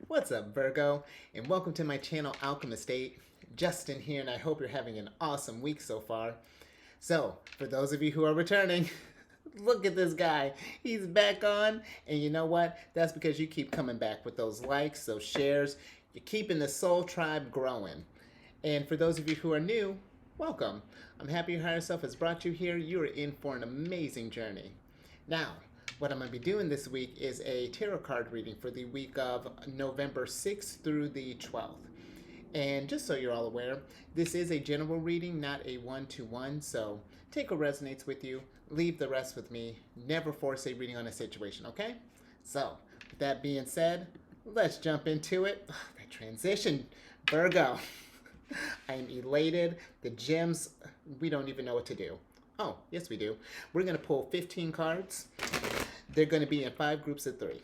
What's up, Virgo? And welcome to my channel, Alchemist. Justin here, and I hope you're having an awesome week so far. So, for those of you who are returning, look at this guy. He's back on, and you know what? That's because you keep coming back with those likes, those shares. You're keeping the soul tribe growing. And for those of you who are new, welcome. I'm happy your higher self has brought you here. You are in for an amazing journey. Now, what I'm going to be doing this week is a tarot card reading for the week of November 6th through the 12th. And just so you're all aware, this is a general reading, not a one-to-one, so take what resonates with you, leave the rest with me, never force a reading on a situation, okay? So, with that being said, let's jump into it. That transition, Virgo. I am elated. The gems, we don't even know what to do. Oh, yes we do. We're going to pull 15 cards. They're going to be in 5 groups of 3.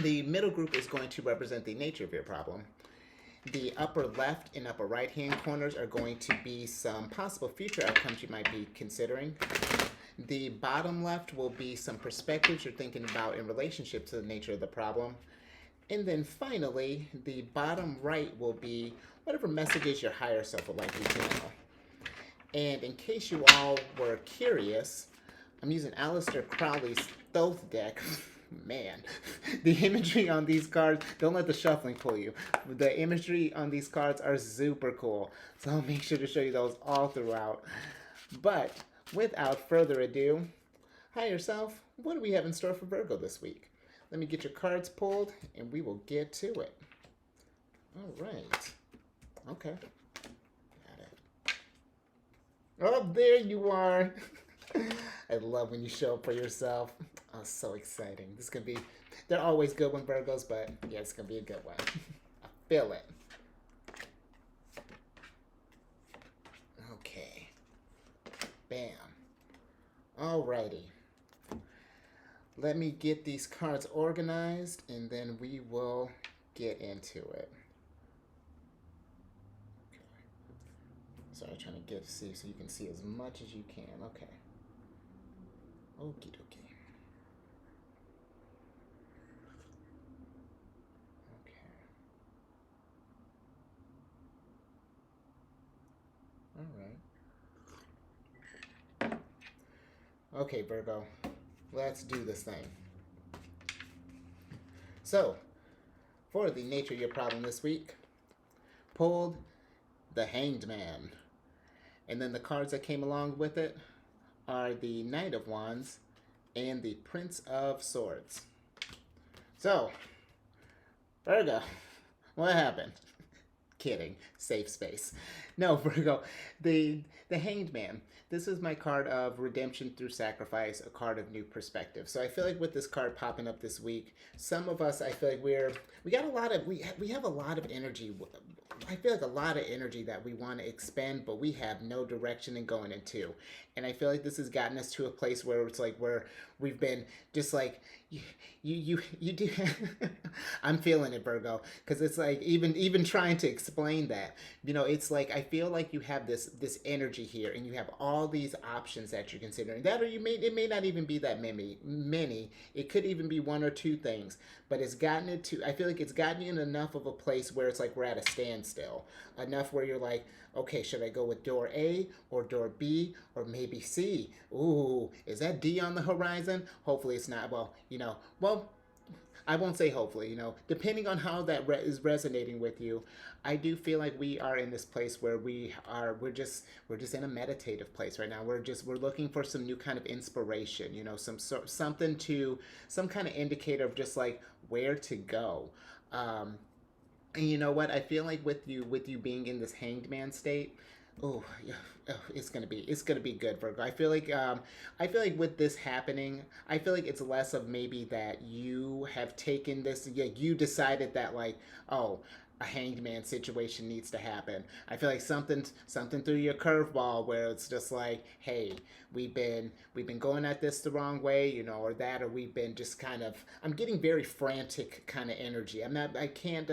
The middle group is going to represent the nature of your problem. The upper left and upper right hand corners are going to be some possible future outcomes you might be considering. The bottom left will be some perspectives you're thinking about in relationship to the nature of the problem. And then finally, the bottom right will be whatever messages your higher self would like you to know. And in case you all were curious, I'm using Aleister Crowley's Thoth deck. Man, the imagery on these cards, don't let the shuffling pull you. The imagery on these cards are super cool. So I'll make sure to show you those all throughout. But without further ado, higher self, what do we have in store for Virgo this week? Let me get your cards pulled and we will get to it. All right. Okay. Got it. Oh, there you are. I love when you show up for yourself. Oh, so exciting. This is going to be, they're always good when Virgos, but yeah, it's going to be a good one. I feel it. Okay. Bam. Alrighty. Let me get these cards organized and then we will get into it. Okay. Sorry, trying to see so you can see as much as you can. Okay. Okie dokie. Okay. All right. Okay, Virgo. Let's do this thing. So, for the nature of your problem this week, pulled the Hanged Man. And then the cards that came along with it are the Knight of Wands and the Prince of Swords. So, Virgo, what happened? Kidding. Safe space. No, Virgo, the Hanged Man. This is my card of redemption through sacrifice, a card of new perspective. So I feel like with this card popping up this week, some of us, I feel like we have a lot of energy. I feel like a lot of energy that we want to expend, but we have no direction in going into. And I feel like this has gotten us to a place where it's like we've been just like you do. I'm feeling it, Virgo, because it's like even trying to explain that, it's like I feel like you have this energy here, and you have all these options that you're considering. That or it may not even be that many. It could even be one or two things, but it's gotten it to. I feel like it's gotten you in enough of a place where it's like we're at a standstill. Enough where you're like, okay, should I go with door A or door B or maybe C? Ooh, is that D on the horizon? Hopefully it's not. Well, I won't say hopefully, depending on how that is resonating with you, I do feel like we are in this place where we're just in a meditative place right now. We're looking for some new kind of inspiration, some kind of indicator of just like where to go. And you know what? I feel like with you being in this Hanged Man state, oh, yeah, it's gonna be good, Virgo. I feel like with this happening, I feel like it's less of maybe that you have taken this. Yeah, you decided that like, oh, a Hanged Man situation needs to happen. I feel like something through your curveball where it's just like, hey, we've been going at this the wrong way, or we've been just kind of. I'm getting very frantic kind of energy. I can't.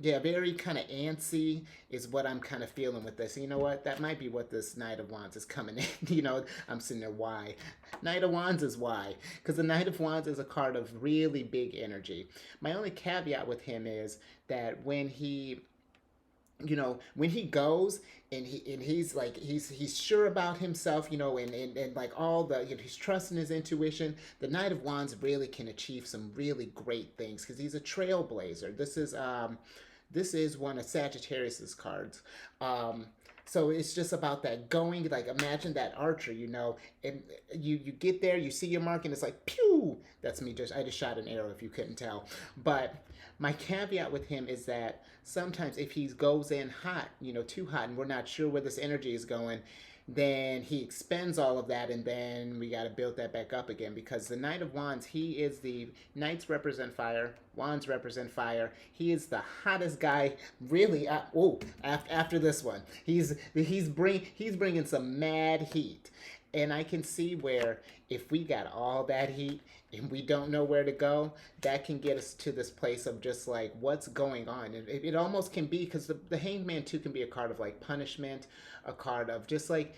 Yeah, very kind of antsy is what I'm kind of feeling with this. You know what? That might be what this Knight of Wands is coming in. I'm sitting there, why? Knight of Wands is why. Because the Knight of Wands is a card of really big energy. My only caveat with him is that when he goes and he's like he's sure about himself, and like all the, he's trusting his intuition. The Knight of Wands really can achieve some really great things because he's a trailblazer. This is one of Sagittarius's cards. So it's just about that going, like imagine that archer, and you get there, you see your mark, and it's like pew. That's me. I just shot an arrow if you couldn't tell. But my caveat with him is that sometimes if he goes in hot, too hot, and we're not sure where this energy is going, then he expends all of that, and then we got to build that back up again, because the Knight of Wands, he is the Knights represent fire, Wands represent fire. He is the hottest guy, really. After this one, he's bringing some mad heat, and I can see where if we got all that heat and we don't know where to go, that can get us to this place of just like what's going on. And it almost can be, because the Hanged Man too can be a card of like punishment, a card of just like,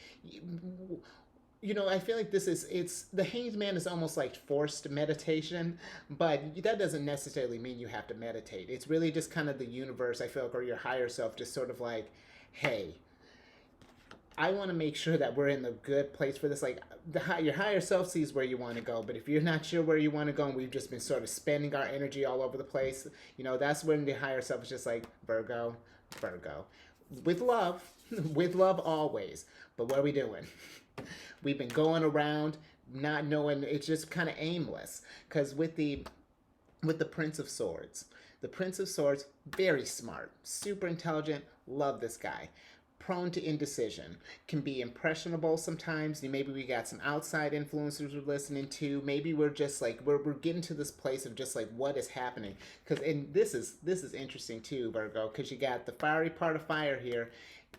I feel like it's the Hanged Man is almost like forced meditation, but that doesn't necessarily mean you have to meditate. It's really just kind of the universe, I feel like, or your higher self just sort of like, hey, I want to make sure that we're in the good place for this. Like your higher self sees where you want to go, but if you're not sure where you want to go, and we've just been sort of spending our energy all over the place, that's when the higher self is just like, Virgo, with love, with love always. But what are we doing? We've been going around not knowing. It's just kind of aimless. Because with the Prince of Swords, very smart, super intelligent. Love this guy. Prone to indecision, can be impressionable sometimes. Maybe we got some outside influencers we're listening to. Maybe we're just like we're getting to this place of just like what is happening. And this is interesting too, Virgo, because you got the fiery part of fire here.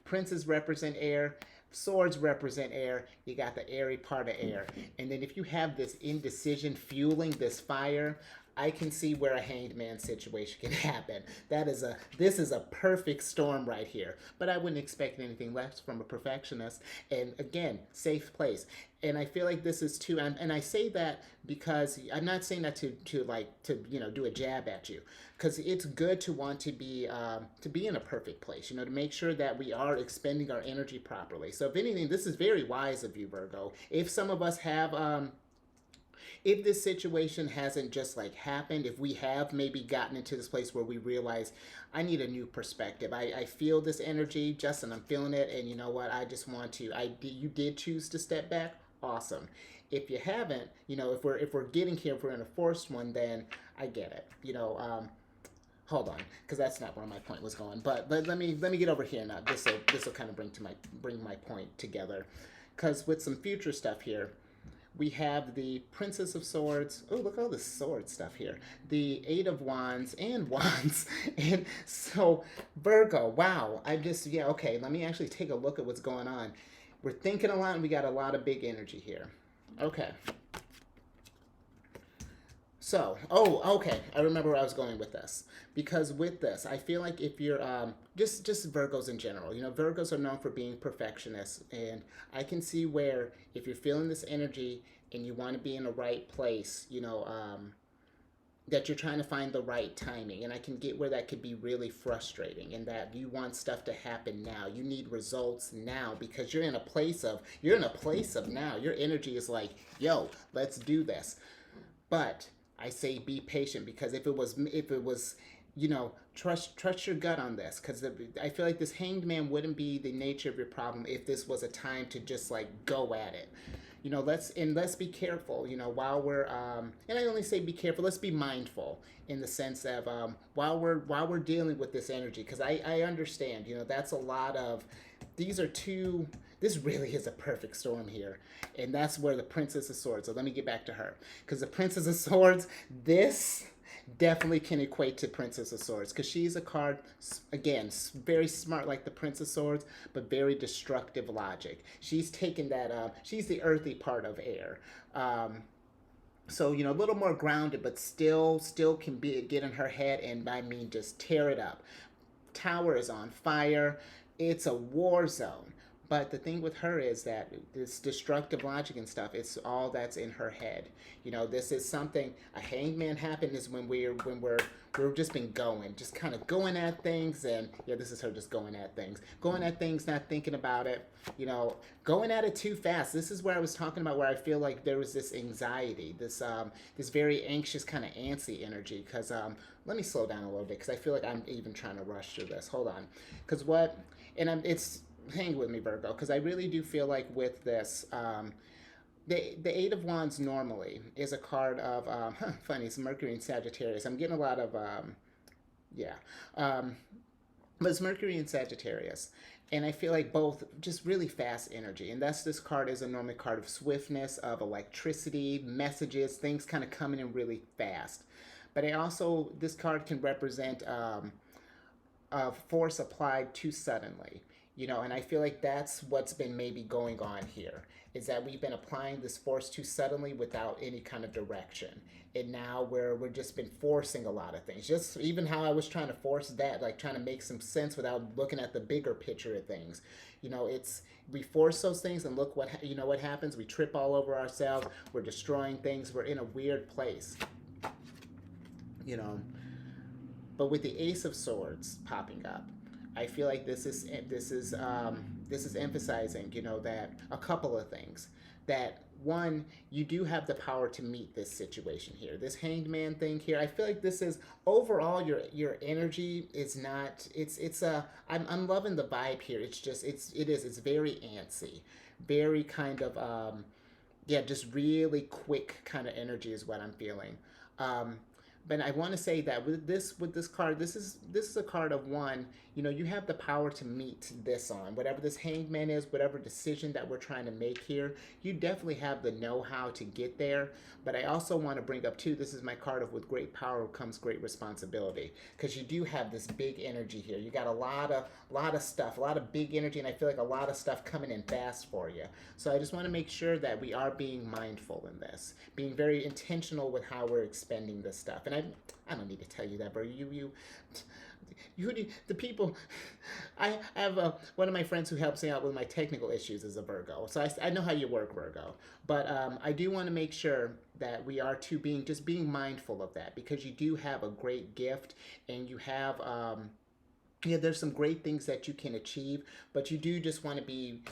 Princes represent air. Swords represent air. You got the airy part of air. And then if you have this indecision fueling this fire, I can see where a Hanged Man situation can happen. This is a perfect storm right here. But I wouldn't expect anything less from a perfectionist. And again, safe place. And I feel like this is too, and I say that because I'm not saying that to do a jab at you, because it's good to want to be in a perfect place, to make sure that we are expending our energy properly. So if anything, this is very wise of you, Virgo. If some of us have if this situation hasn't just like happened, if we have maybe gotten into this place where we realize I need a new perspective. I feel this energy, Justin, I'm feeling it, and you know what? I just want to. You did choose to step back. Awesome. If you haven't, if we're getting here, if we're in a forced one, then I get it. Hold on, because that's not where my point was going. But let me get over here now. This will kind of bring my point together, because with some future stuff here. We have the Princess of Swords. Oh, look at all this sword stuff here. The Eight of Wands and Wands. And so, Virgo, wow. Okay, let me actually take a look at what's going on. We're thinking a lot, and we got a lot of big energy here. Okay. So, okay. I remember where I was going with this. Because with this, I feel like if you're, just Virgos in general, Virgos are known for being perfectionists. And I can see where if you're feeling this energy and you want to be in the right place, that you're trying to find the right timing. And I can get where that could be really frustrating, and that you want stuff to happen now. You need results now, because you're in a place of now. Your energy is like, yo, let's do this. But I say be patient, because if it was trust your gut on this, because I feel like this Hanged Man wouldn't be the nature of your problem if this was a time to just like go at it. Let's be careful, while we're and I only say be careful, let's be mindful in the sense of while we're dealing with this energy, because I understand, that's a lot of this really is a perfect storm here. And that's where the Princess of Swords. So let me get back to her, because the Princess of Swords, this definitely can equate to Princess of Swords, because she's a card, again, very smart like the Prince of Swords, but very destructive logic. She's taken that, she's the earthy part of air. So, you know, a little more grounded, but still can be get in her head, and I mean just tear it up. Tower is on fire. It's a war zone. But the thing with her is that this destructive logic and stuff, it's all that's in her head. You know, this is something a hangman happened is we're just been going, just kind of going at things, and yeah, this is her just going at things, not thinking about it. You know, going at it too fast. This is where I was talking about where I feel like there was this anxiety, this very anxious kind of antsy energy. Because let me slow down a little bit because I feel like I'm even trying to rush through this. Hold on, because what, and it's hang with me, Virgo, because I really do feel like with this, the Eight of Wands normally is a card of, funny, it's Mercury and Sagittarius. I'm getting a lot of, yeah, um, but it's Mercury and Sagittarius. And I feel like both just really fast energy. And that's this card is a normal card of swiftness, of electricity, messages, things kind of coming in really fast. But I also, this card can represent force applied too suddenly. You know, and I feel like that's what's been maybe going on here is that we've been applying this force too suddenly without any kind of direction. And now we're just been forcing a lot of things. Just even how I was trying to force that, like trying to make some sense without looking at the bigger picture of things. You know, it's we force those things and look what you know what happens. We trip all over ourselves. We're destroying things. We're in a weird place. You know, but with the Ace of Swords popping up, I feel like this is emphasizing, you know, that a couple of things. That one, you do have the power to meet this situation here. This Hanged Man thing here, I feel like this is overall your energy is not. It's a. I'm loving the vibe here. It's just it's very antsy, very kind of yeah, just really quick kind of energy is what I'm feeling. Um, but I want to say that with this card, this is a card of one. You know, you have the power to meet this on whatever this hangman is, whatever decision that we're trying to make here. You definitely have the know-how to get there. But I also want to bring up too. This is my card of with great power comes great responsibility because you do have this big energy here. You got a lot of stuff, a lot of big energy, and I feel like a lot of stuff coming in fast for you. So I just want to make sure that we are being mindful in this, being very intentional with how we're expending this stuff. And I don't need to tell you that, bro. The people. I have one of my friends who helps me out with my technical issues is a Virgo, so I know how you work, Virgo. But I do want to make sure that we are to being mindful of that because you do have a great gift and you have yeah, there's some great things that you can achieve, but you do just want to be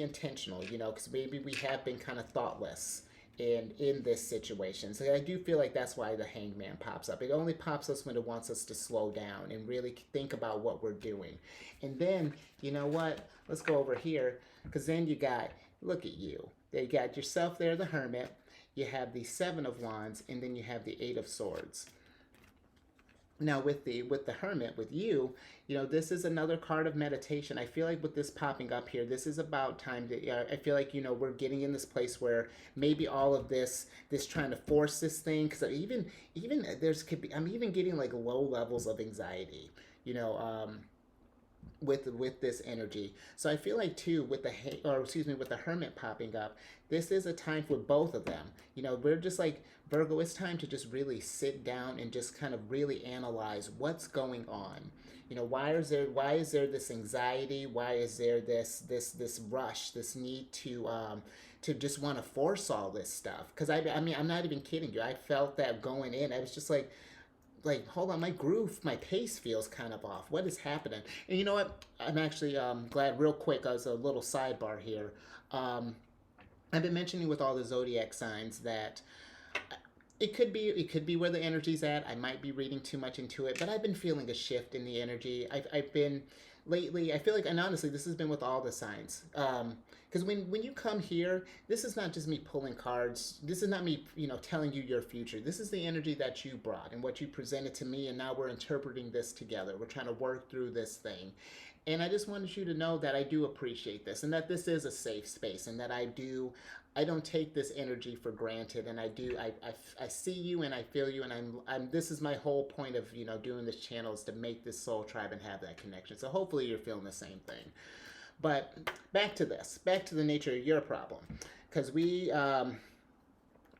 intentional, you know, because maybe we have been kind of thoughtless in this situation. So I do feel like that's why the hangman pops up. It only pops us when it wants us to slow down and really think about what we're doing. And then, you know what? Let's go over here because then you got, look at you. You got yourself there, the hermit. You have the seven of wands, and then you have the eight of swords. Now with the hermit with you, you know, this is another card of meditation. I feel like with this popping up here, this is about time to I feel like, you know, we're getting in this place where maybe all of this trying to force this thing because even there's could be I'm even getting like low levels of anxiety, you know, with this energy. So I feel like too with with the hermit popping up, this is a time for both of them. You know, we're just like Virgo, it's time to just really sit down and just kind of really analyze what's going on. You know, why is there this anxiety? Why is there this rush, this need to just want to force all this stuff? Because I mean I'm not even kidding you. I felt that going in. I was just like hold on, my groove, my pace feels kind of off. What is happening? And you know what, I'm actually glad, real quick, as a little sidebar here, I've been mentioning with all the zodiac signs that it could be where the energy's at. I might be reading too much into it, but I've been feeling a shift in the energy. I've been lately. I feel like, and honestly, this has been with all the signs. Because when you come here, this is not just me pulling cards. This is not me, you know, telling you your future. This is the energy that you brought and what you presented to me, and now we're interpreting this together. We're trying to work through this thing. And I just wanted you to know that I do appreciate this and that this is a safe space and that I don't take this energy for granted, and I see you and I feel you, and I'm this is my whole point of, you know, doing this channel is to make this soul tribe and have that connection. So hopefully you're feeling the same thing. But back to the nature of your problem, because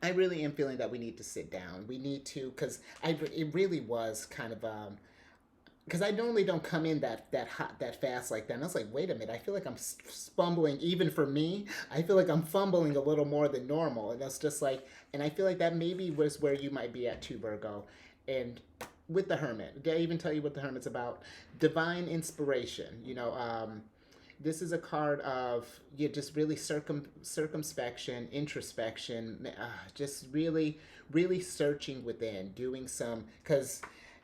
I really am feeling that we need to sit down. We need to, because it really was kind of because I normally don't come in that hot that fast like that. And I was like, wait a minute, I feel like I'm fumbling. Even for me, I feel like I'm fumbling a little more than normal, and that's just like, and I feel like that maybe was where you might be at too, Virgo, and with the Hermit. Did I even tell you what the Hermit's about? Divine inspiration. This is a card of, yeah, just really circumspection, introspection, just really, really searching within, doing some, because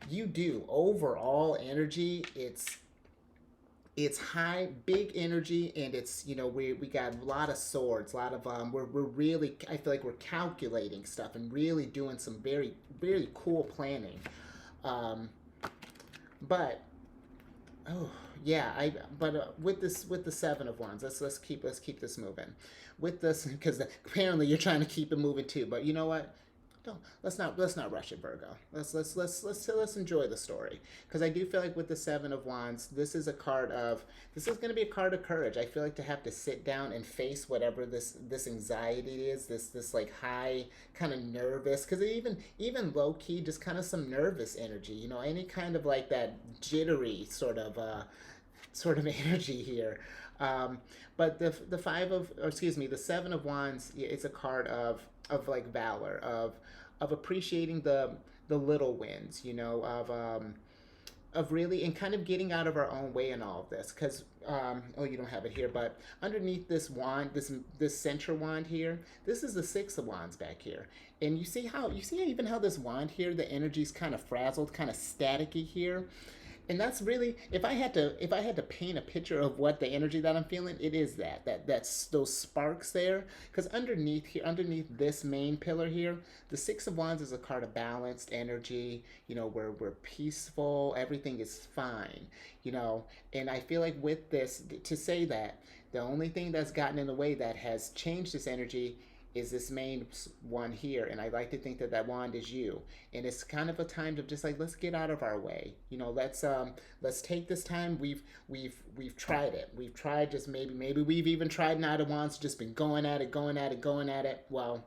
you do overall energy. It's high, big energy, and it's, we got a lot of swords, a lot of we're really, I feel like we're calculating stuff and really doing some very, very cool planning. Um, but Oh yeah, I but with this, with the Seven of Wands, let's keep this moving. With this, because apparently you're trying to keep it moving too. But you know what? Don't let's not rush it, Virgo. Let's enjoy the story, because I do feel like with the Seven of Wands, this is going to be a card of courage. I feel like to have to sit down and face whatever this anxiety is, this like high kind of nervous, because even low key, just kind of some nervous energy. Any kind of like that jittery sort of energy here. Um, but the five of, or excuse me, the Seven of Wands, yeah, it's a card of like valor, of appreciating the little wins, of really, and kind of getting out of our own way in all of this. Because oh, you don't have it here, but underneath this wand, this center wand here, this is the Six of Wands back here. And you see even how this wand here, the energy's kind of frazzled, kind of staticky here. And that's really, if I had to paint a picture of what the energy that I'm feeling, it is that's those sparks there. Because underneath this main pillar here, the Six of Wands is a card of balanced energy. We're peaceful, everything is fine. And I feel like with this, to say that the only thing that's gotten in the way, that has changed this energy, is this main one here. And I like to think that that wand is you. And it's kind of a time to just like, let's get out of our way. Let's take this time. We've tried it. We've tried, just maybe we've even tried Knight of Wands, just been going at it. Well,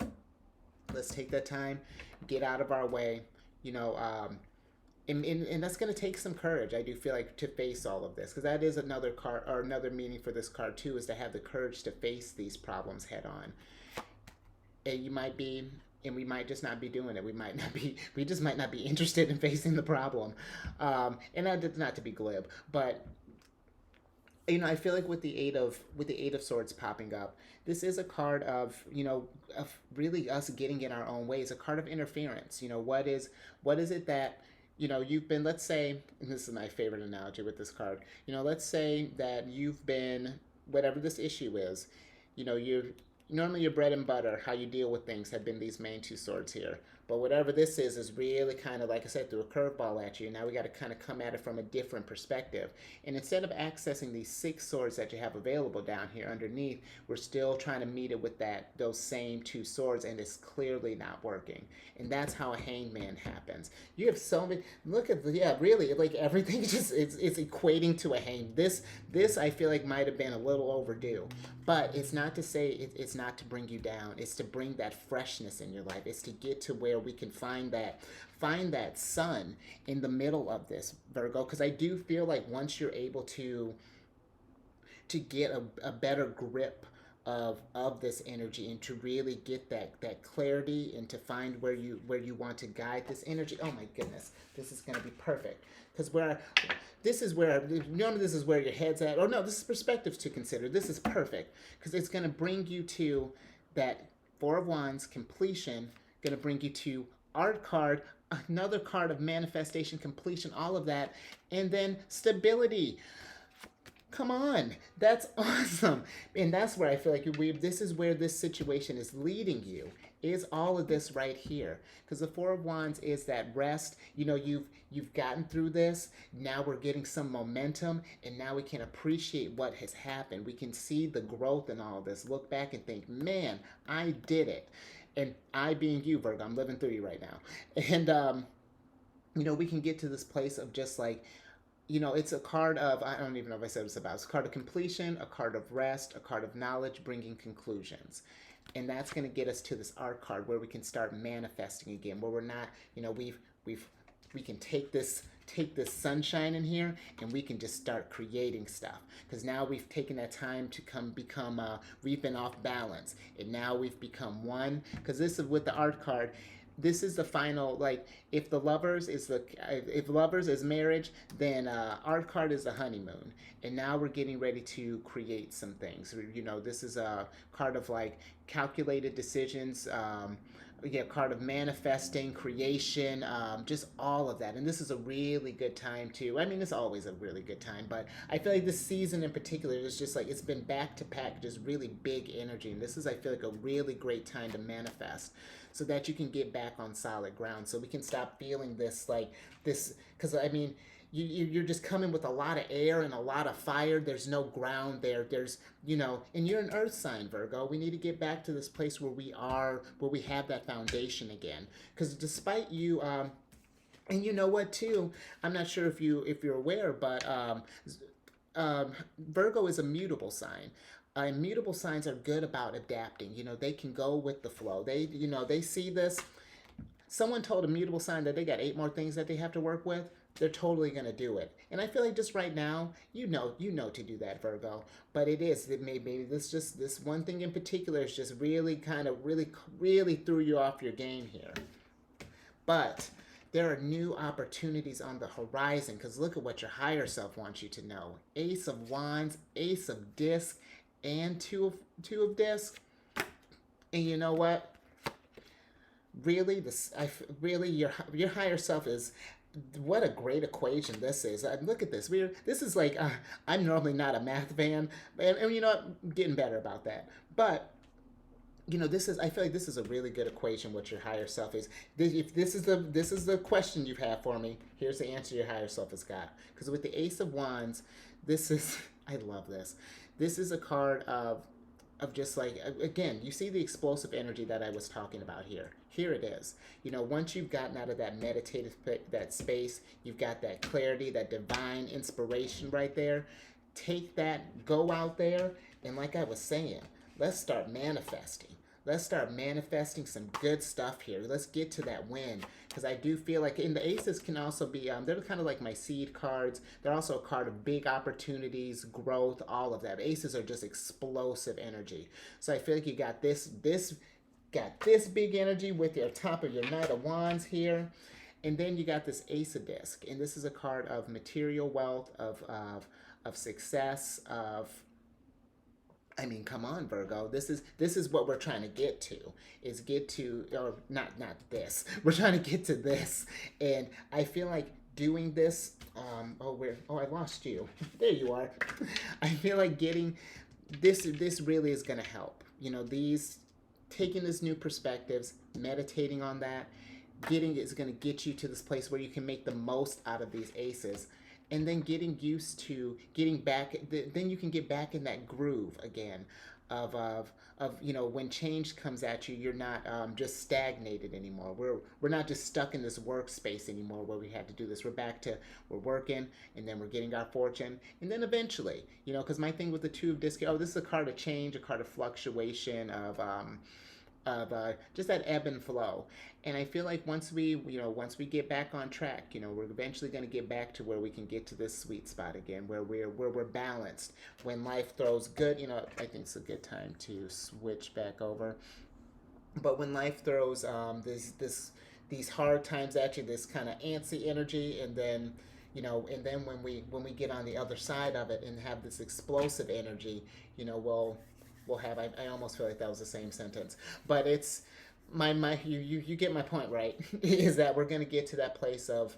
let's take that time, get out of our way. And that's going to take some courage, I do feel like, to face all of this, because that is another card, or another meaning for this card too, is to have the courage to face these problems head on. And we might just not be doing it. We just might not be interested in facing the problem. And that's not to be glib, but I feel like with the eight of swords popping up, this is a card of really us getting in our own ways, a card of interference. What is it that you've been, let's say, and this is my favorite analogy with this card, let's say that you've been, whatever this issue is, you're normally your bread and butter, how you deal with things, have been these main two swords here. But whatever this is really kind of, like I said, threw a curveball at you. Now we got to kind of come at it from a different perspective. And instead of accessing these six swords that you have available down here underneath, we're still trying to meet it with those same two swords, and it's clearly not working. And that's how a hangman happens. You have so many. Look at really, like everything just it's equating to a hang. This I feel like might have been a little overdue, but it's not to say it's not to bring you down. It's to bring that freshness in your life. It's to get to where we can find that sun in the middle of this, Virgo, because I do feel like once you're able to get a better grip of this energy, and to really get that clarity, and to find where you want to guide this energy. Oh my goodness, this is going to be perfect, because this is where your head's at. Oh no, this is perspectives to consider. This is perfect, because it's going to bring you to that Four of Wands completion, going to bring you to art card, another card of manifestation, completion, all of that, and then stability. Come on, that's awesome. And that's where I feel like this is where this situation is leading you, is all of this right here. Because the Four of Wands is that rest. You've gotten through this. Now we're getting some momentum, and now we can appreciate what has happened. We can see the growth in all of this. Look back and think, man, I did it. And I being you, Virgo, I'm living through you right now. And we can get to this place of just like, it's a card of, I don't even know if I said what it's about. It's a card of completion, a card of rest, a card of knowledge, bringing conclusions. And that's going to get us to this art card where we can start manifesting again, where we're not, we've we can take this sunshine in here and we can just start creating stuff, because now we've taken that time to become we've been off balance and now we've become one. Because this is with the art card, this is the final, like, if lovers is marriage, then art card is the honeymoon, and now we're getting ready to create some things. This is a card of like calculated decisions, yeah, card of manifesting, creation, just all of that. And this is a really good time too. I mean, it's always a really good time, but I feel like this season in particular is just like, it's been back to back, just really big energy. And this is, I feel like, a really great time to manifest, so that you can get back on solid ground, so we can stop feeling this, like, this, because I mean, you're just coming with a lot of air and a lot of fire. There's no ground there. And you're an earth sign, Virgo. We need to get back to this place where we have that foundation again. Because despite you, and you know what too, I'm not sure if you're aware, but Virgo is a mutable sign. Mutable signs are good about adapting. They can go with the flow. They see this. Someone told a mutable sign that they got 8 more things that they have to work with. They're totally going to do it. And I feel like just right now, you know to do that, Virgo. But maybe this one thing in particular is just really kind of really threw you off your game here. But there are new opportunities on the horizon, because look at what your higher self wants you to know. Ace of Wands, Ace of Disc, and two of Disc. And you know what? Really, your higher self is. What a great equation this is. Look at this. This is like, I'm normally not a math fan, and you know what? I'm getting better about that. But I feel like this is a really good equation. What your higher self is. If this is the question you have for me, here's the answer your higher self has got. Because with the Ace of Wands, this is, I love this. This is a card of just like, again, you see the explosive energy that I was talking about here. Here it is. Once you've gotten out of that meditative, that space, you've got that clarity, that divine inspiration right there. Take that, go out there, and like I was saying, let's start manifesting. Let's start manifesting some good stuff here. Let's get to that win. Because I do feel like, and the aces can also be, they're kind of like my seed cards. They're also a card of big opportunities, growth, all of that. Aces are just explosive energy. So I feel like you got this big energy with your top of your Knight of Wands here. And then you got this Ace of Disc. And this is a card of material wealth, of success, I mean, come on, Virgo. This is what we're trying to get to. Or not this. We're trying to get to this, and I feel like doing this. I lost you. There you are. I feel like getting this. This really is going to help. Taking this new perspectives, meditating on that, is going to get you to this place where you can make the most out of these aces. And then getting used to getting back, then you can get back in that groove again of when change comes at you, you're not just stagnated anymore. We're not just stuck in this workspace anymore where we had to do this. We're working, and then we're getting our fortune, and then eventually, because my thing with the Two of Disc, this is a card of change, a card of fluctuation, of just that ebb and flow. And I feel like once we get back on track, we're eventually going to get back to where we can get to this sweet spot again, where we're balanced. When life throws good, I think it's a good time to switch back over. But when life throws these hard times at you, this kind of antsy energy, and then when we get on the other side of it and have this explosive energy, we'll have, I almost feel like that was the same sentence, but it's you get my point, right? Is that we're gonna get to that place of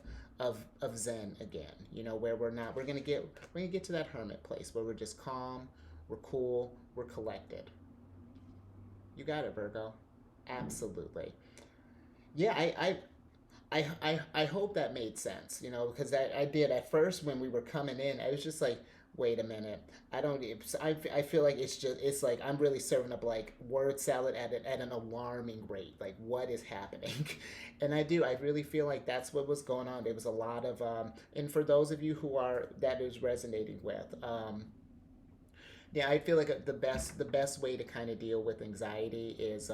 zen again, where we're gonna get to that hermit place where we're just calm, we're cool, we're collected. You got it, Virgo. Absolutely. Yeah, I hope that made sense, because I did at first when we were coming in. I was just like, wait a minute. I feel like it's like I'm really serving up like word salad at an alarming rate. Like, what is happening? And I really feel like that's what was going on. There was a lot of, and for those of you that is resonating with, Yeah, I feel like the best way to kind of deal with anxiety is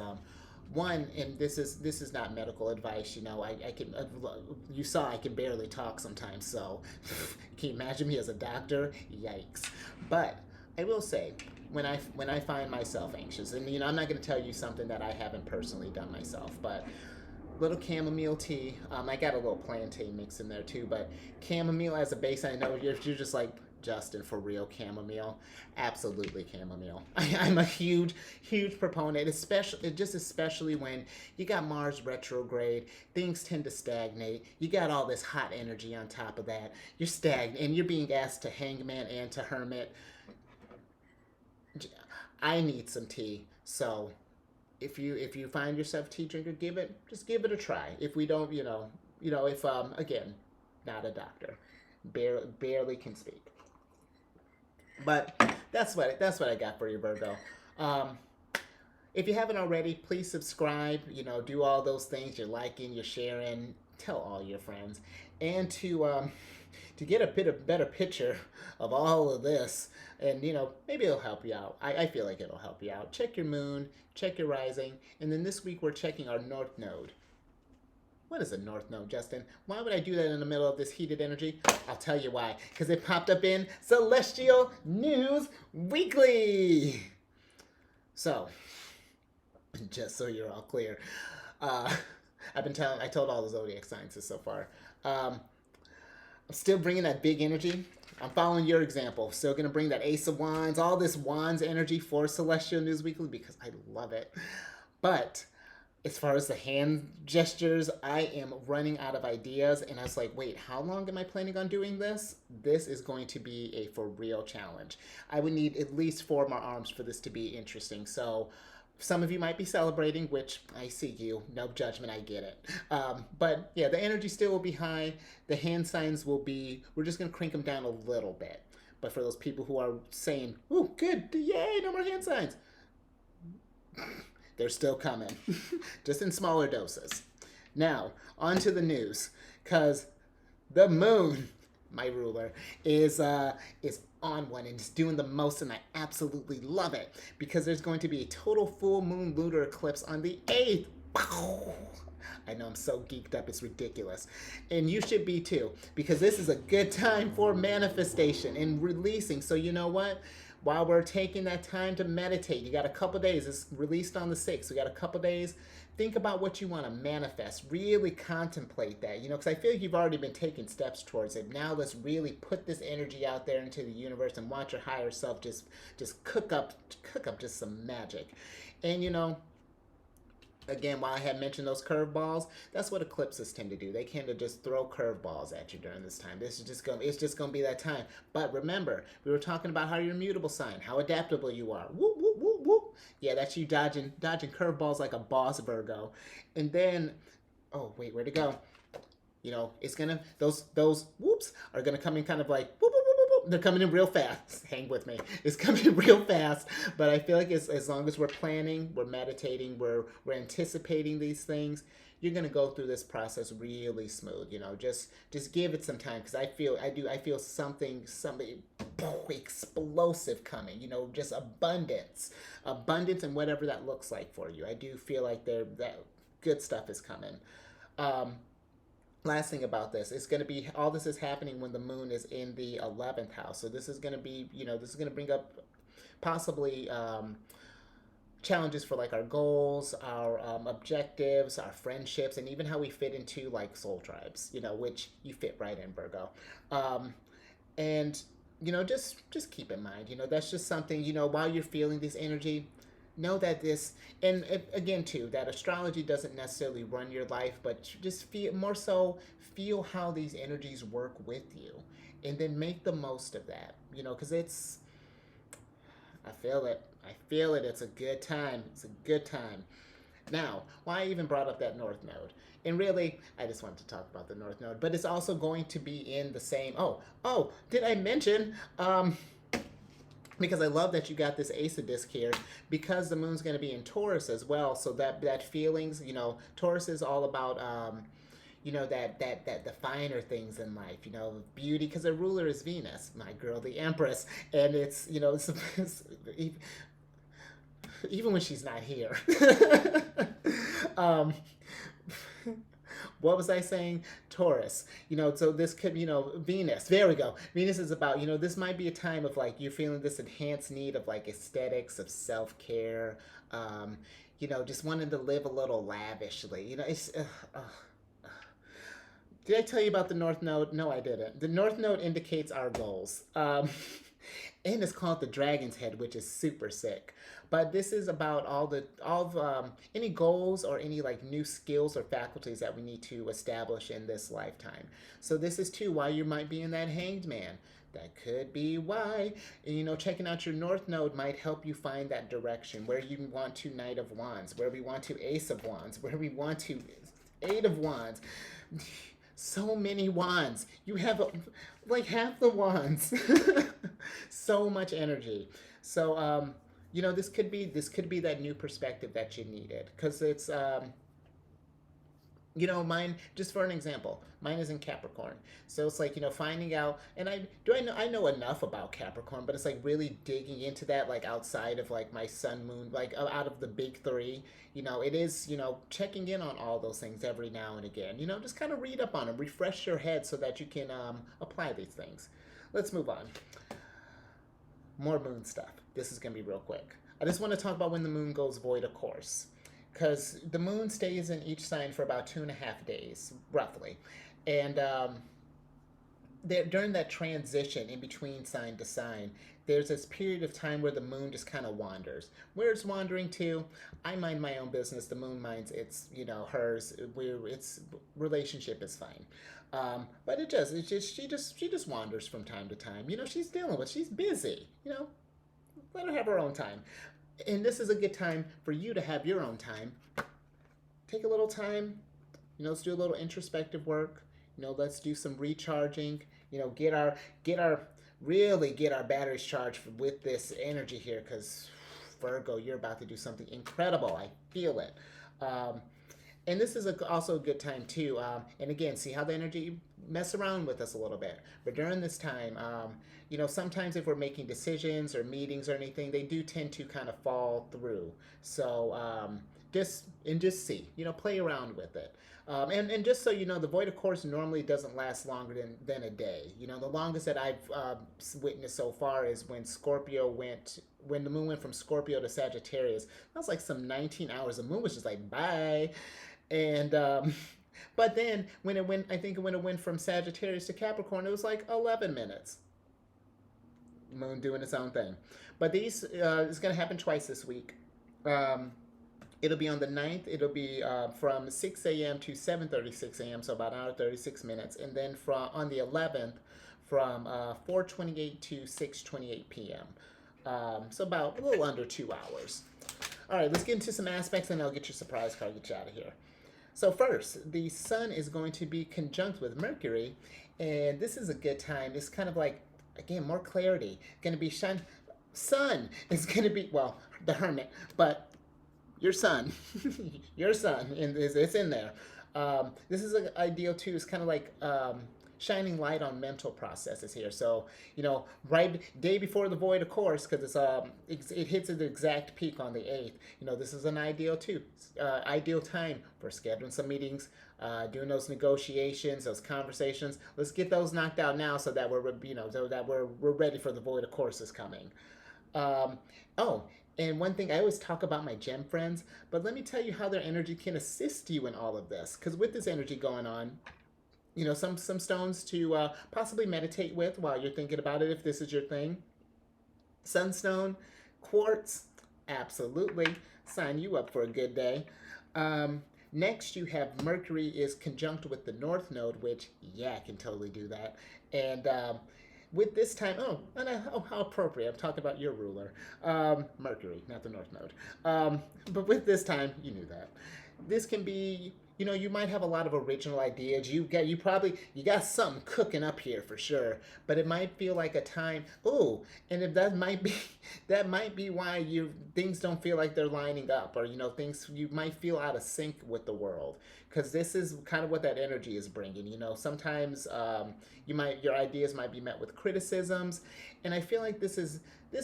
one, and this is not medical advice. I can you saw I can barely talk sometimes, so can you imagine me as a doctor? Yikes! But I will say, when I find myself anxious, and I'm not going to tell you something that I haven't personally done myself, but little chamomile tea. I got a little plantain mix in there too, but chamomile as a base. I know you're just like, Justin, for real, chamomile. Absolutely chamomile. I'm a huge, huge proponent, especially when you got Mars retrograde. Things tend to stagnate. You got all this hot energy on top of that. You're stagnant, and you're being asked to hangman and to hermit. I need some tea, so if you find yourself a tea drinker, just give it a try. If we don't, if again, not a doctor, barely can speak. But that's what I got for you, Virgo. Um, if you haven't already, please subscribe. Do all those things. You're liking, you're sharing. Tell all your friends, and to get a bit of better picture of all of this, and maybe it'll help you out. I feel like it'll help you out. Check your moon, check your rising, and then this week we're checking our north node. What is a north node, Justin? Why would I do that in the middle of this heated energy? I'll tell you why. Because it popped up in Celestial News Weekly. So, just so you're all clear, uh, I told all the zodiac signs so far. I'm still bringing that big energy. I'm following your example. Still going to bring that Ace of Wands, all this Wands energy for Celestial News Weekly because I love it. But as far as the hand gestures, I am running out of ideas. And I was like, wait, how long am I planning on doing this? This is going to be a for real challenge. I would need at least 4 more arms for this to be interesting. So some of you might be celebrating, which I see you. No judgment, I get it. But yeah, the energy still will be high. The hand signs will be, we're just going to crank them down a little bit. But for those people who are saying, ooh, good, yay, no more hand signs, they're still coming, just in smaller doses. Now, on to the news, because the moon, my ruler, is on one and is doing the most, and I absolutely love it because there's going to be a total full moon lunar eclipse on the 8th. I know I'm so geeked up, it's ridiculous. And you should be too, because this is a good time for manifestation and releasing. So you know what? While we're taking that time to meditate, you got a couple days. It's released on the 6th. We got a couple days. Think about what you want to manifest. Really contemplate that, because I feel like you've already been taking steps towards it. Now let's really put this energy out there into the universe and watch your higher self just cook up just some magic. And again, while I had mentioned those curveballs, that's what eclipses tend to do. They tend to just throw curveballs at you during this time. It's just gonna be that time. But remember, we were talking about how you're a mutable sign, how adaptable you are. Whoop, whoop, whoop, whoop. Yeah, that's you dodging curveballs like a boss, Virgo. And then, oh wait, where'd it go? It's gonna those whoops are gonna come in kind of like whoop, whoop, whoop, whoop, whoop. They're coming in real fast. Hang with me. It's coming in real fast. But I feel like as long as we're planning, we're meditating, we're anticipating these things, you're gonna go through this process really smooth. Just give it some time because I feel something explosive coming. Just abundance, and whatever that looks like for you. I do feel like that good stuff is coming. Last thing about this, it's going to be, all this is happening when the moon is in the 11th house. So this is going to be, this is going to bring up possibly challenges for like our goals, our objectives, our friendships, and even how we fit into like soul tribes, which you fit right in, Virgo. And, just keep in mind, that's just something, while you're feeling this energy, know that this, and again too, that astrology doesn't necessarily run your life, but just feel how these energies work with you, and then make the most of that, because I feel it, it's a good time. Now, why I even brought up that north node, and really I just wanted to talk about the north node, but it's also going to be in the same, did I mention, because I love that you got this Ace of Disc here, because the moon's going to be in Taurus as well. So that feelings, Taurus is all about, that the finer things in life, beauty, because the ruler is Venus, my girl, the Empress, and it's, even when she's not here. um, what was I saying? Taurus. So this could, Venus. There we go. Venus is about, this might be a time of like you're feeling this enhanced need of like aesthetics, of self care, just wanting to live a little lavishly. It's. Did I tell you about the North Node? No, I didn't. The North Node indicates our goals. And it's called the Dragon's Head, which is super sick. But this is about all of any goals or any like new skills or faculties that we need to establish in this lifetime. So this is too why you might be in that Hanged Man. That could be why. Checking out your North Node might help you find that direction where you want to Knight of Wands, where we want to Ace of Wands, where we want to Eight of Wands. So many wands. You have like half the wands. So much energy. So this could be that new perspective that you needed, because it's mine, just for an example, mine is in Capricorn. So it's like, finding out, and I know enough about Capricorn, but it's like really digging into that, like outside of like my sun, moon, like out of the big three, it is, checking in on all those things every now and again, just kind of read up on them, refresh your head so that you can apply these things. Let's move on. More moon stuff. This is going to be real quick. I just want to talk about when the moon goes void of course, because the moon stays in each sign for about 2.5 days, roughly. And during that transition in between sign to sign, there's this period of time where the moon just kind of wanders. Where it's wandering to, I mind my own business. The moon minds its, hers. Its relationship is fine. But she just wanders from time to time. She's busy. Let her have her own time. And this is a good time for you to have your own time. Take a little time, let's do a little introspective work. Let's do some recharging. Get our batteries charged with this energy here, because Virgo, you're about to do something incredible. I feel it. And this is also a good time too. And again, see how the energy mess around with us a little bit. But during this time, sometimes if we're making decisions or meetings or anything, they do tend to kind of fall through. So just see, play around with it. And just so you know, the void of course normally doesn't last longer than a day. The longest that I've witnessed so far is when the moon went from Scorpio to Sagittarius. That was like some 19 hours. The moon was just like, bye. And but then when it went from Sagittarius to Capricorn, it was like 11 minutes. Moon doing its own thing. But these is going to happen twice this week. It'll be on the 9th. It'll be from 6 a.m. to 7:36 a.m., so about an hour 36 minutes. And then on the 11th, from 4:28 to 6:28 p.m. So about a little under 2 hours. All right, let's get into some aspects, and I'll get your surprise card, get you out of here. So first, the sun is going to be conjunct with Mercury, and this is a good time. It's kind of like, again, more clarity. Going to be sun is going to be, well, the Hermit, but your sun, it's in there. This is ideal too. It's kind of like shining light on mental processes here. So, right day before the void, of course, because it hits at the exact peak on the 8th. This is an ideal time for scheduling some meetings, doing those negotiations, those conversations. Let's get those knocked out now, so that we're ready for the void of course is coming. And one thing, I always talk about my gem friends, but let me tell you how their energy can assist you in all of this. Because with this energy going on, some stones to possibly meditate with while you're thinking about it, if this is your thing. Sunstone, quartz, absolutely. Sign you up for a good day. Next, you have Mercury is conjunct with the North Node, which, yeah, I can totally do that. And with this time, how appropriate. I'm talking about your ruler. Mercury, not the North Node. But with this time, you knew that. This can be, you might have a lot of original ideas. You got something cooking up here for sure. But it might feel like a time. Oh, and if that might be that might be why you things don't feel like they're lining up, or things you might feel out of sync with the world, because this is kind of what that energy is bringing. Sometimes your ideas might be met with criticisms, and I feel like this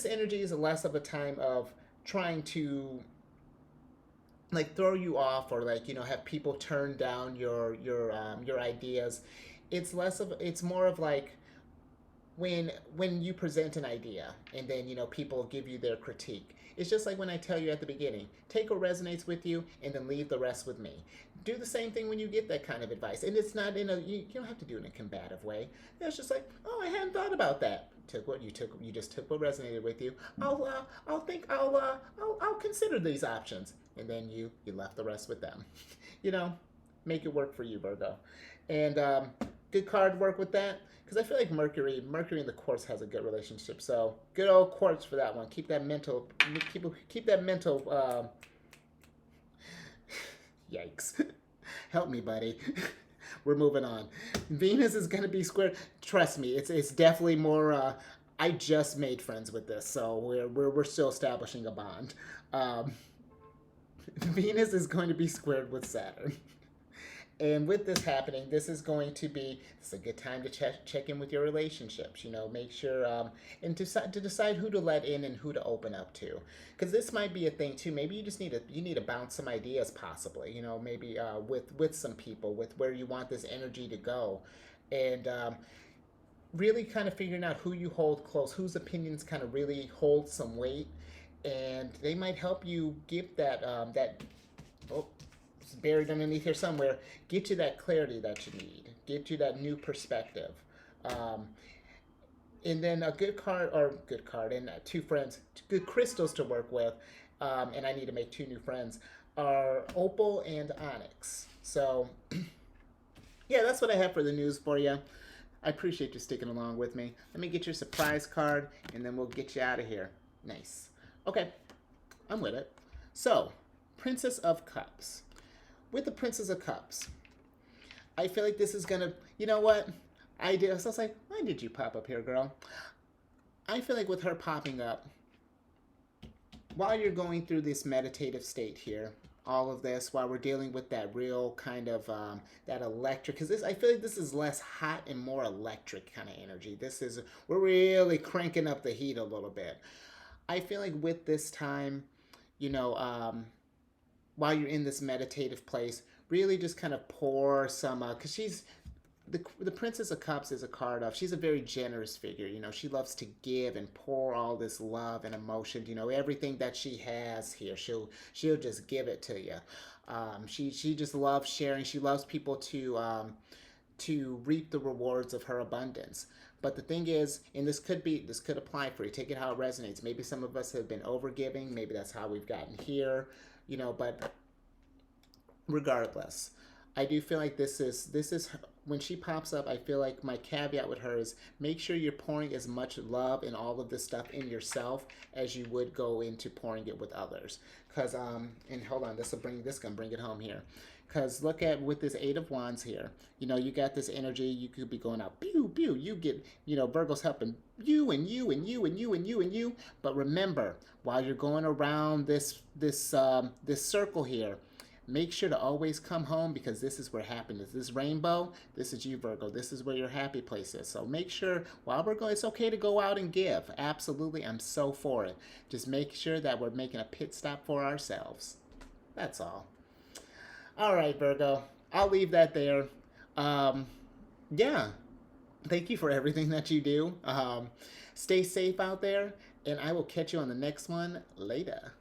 energy is less of a time of trying to like throw you off, or like have people turn down your ideas. It's more of like when you present an idea, and then people give you their critique. It's just like when I tell you at the beginning, take what resonates with you and then leave the rest with me. Do the same thing when you get that kind of advice, and it's not you don't have to do it in a combative way. It's just like, oh, I hadn't thought about that. You just took what resonated with you. I'll consider these options, and then you left the rest with them. you know Make it work for you, Virgo. And good card work with that, because I feel like Mercury and the quartz has a good relationship. So good old quartz for that one. Keep that mental yikes. Help me, buddy. We're moving on. Venus is going to be square. Trust me, it's definitely more. I just made friends with this, so we're still establishing a bond. Venus is going to be squared with Saturn. And with this happening, this is a good time to check in with your relationships. Make sure and to decide who to let in and who to open up to, because this might be a thing too. Maybe you just need to bounce some ideas, possibly. Maybe with some people, with where you want this energy to go, and really kind of figuring out who you hold close, whose opinions kind of really hold some weight, and they might help you give that. Oh, buried underneath here somewhere, get you that clarity that you need, get you that new perspective. And then a good card, and two good crystals to work with, and I need to make two new friends, are opal and onyx. So, yeah, that's what I have for the news for you. I appreciate you sticking along with me. Let me get your surprise card, and then we'll get you out of here. Nice. Okay, I'm with it. So, Princess of Cups. With the Princess of Cups, I feel like this is gonna. You know what? So I was like, why did you pop up here, girl? I feel like with her popping up, while you're going through this meditative state here, all of this, while we're dealing with that real kind of that electric, because I feel like this is less hot and more electric kind of energy. We're really cranking up the heat a little bit. I feel like with this time, while you're in this meditative place, really just kind of pour some, because she's, the Princess of Cups is a card of, she's a very generous figure. She loves to give and pour all this love and emotion. Everything that she has here, she'll just give it to you. She just loves sharing. She loves people to reap the rewards of her abundance. But the thing is, and this could apply for you. Take it how it resonates. Maybe some of us have been overgiving. Maybe that's how we've gotten here. But regardless, I do feel like this is when she pops up. I feel like my caveat with her is make sure you're pouring as much love and all of this stuff in yourself as you would go into pouring it with others. Because and hold on, this gonna bring it home here. Because look at with this Eight of Wands here, you got this energy. You could be going out, pew, pew. You get, Virgo's helping you and you and you and you and you and you. But remember, while you're going around this circle here, make sure to always come home, because this is where happiness, this rainbow, this is you, Virgo. This is where your happy place is. So make sure while we're going, it's okay to go out and give. Absolutely, I'm so for it. Just make sure that we're making a pit stop for ourselves. That's all. All right, Virgo, I'll leave that there. Yeah, thank you for everything that you do. Stay safe out there, and I will catch you on the next one later.